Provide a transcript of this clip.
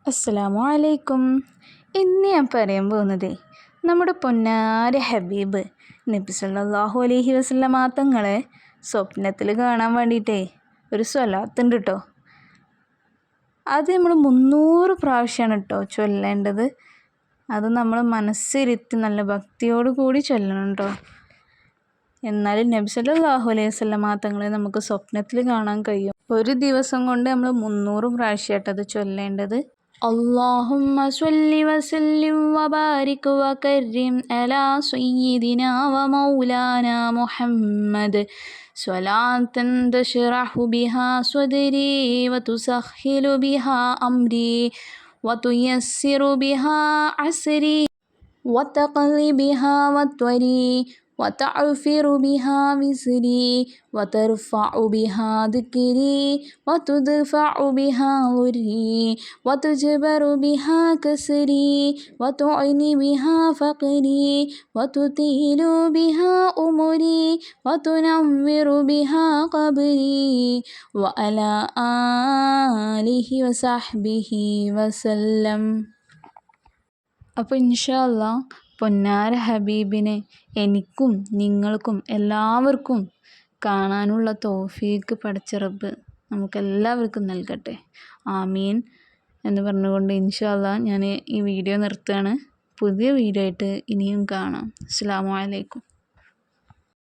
അസ്സലാമു അലൈക്കും. ഇന്ന് ഞാൻ പറയാൻ പോകുന്നത് നമ്മുടെ പൊന്നാര ഹബീബ് നബി സല്ലല്ലാഹു അലൈഹി വസല്ലമ തങ്ങളെ സ്വപ്നത്തിൽ കാണാൻ വേണ്ടിയിട്ടേ ഒരു സ്വലാത്തുണ്ട് കേട്ടോ. അത് നമ്മൾ 300 പ്രാവശ്യമാണ് കേട്ടോ ചൊല്ലേണ്ടത്. അത് നമ്മൾ മനസ്സിരുത്തി നല്ല ഭക്തിയോട് കൂടി ചൊല്ലണം കേട്ടോ. എന്നാലും നബി സല്ലല്ലാഹു അലൈഹി വസല്ലമ തങ്ങളെ നമുക്ക് സ്വപ്നത്തിൽ കാണാൻ കഴിയും. ഒരു ദിവസം കൊണ്ട് നമ്മൾ 300 പ്രാവശ്യമായിട്ടത് ചൊല്ലേണ്ടത്. اللهم صل وسلم وبارك وكرم على سيدنا ومولانا محمد صلاة تشرح بها صدري وتسهل بها أمري وتيسر بها عسري وتقضي بها وتري وتعفر بها وزري وترفع بها ذكري وتدفع بها ضري وتجبر بها كسري وتعني بها فقري وتطيل بها أمري وتنور بها قبري وعلى آله وصحبه وسلم. അപ്പോൾ ഇൻഷാ അല്ലാഹ് പൊന്നാര ഹബീബിനെ എനിക്കും നിങ്ങൾക്കും എല്ലാവർക്കും കാണാനുള്ള തൗഫീക്ക് പടച്ച റബ്ബ് നമുക്കെല്ലാവർക്കും നൽകട്ടെ. ആമീൻ എന്ന് പറഞ്ഞുകൊണ്ട് ഇൻഷാ അല്ലാഹ് ഞാൻ ഈ വീഡിയോ നിർത്തുകയാണ്. പുതിയ വീഡിയോ ആയിട്ട് ഇനിയും കാണാം. അസ്സലാമു അലൈക്കും.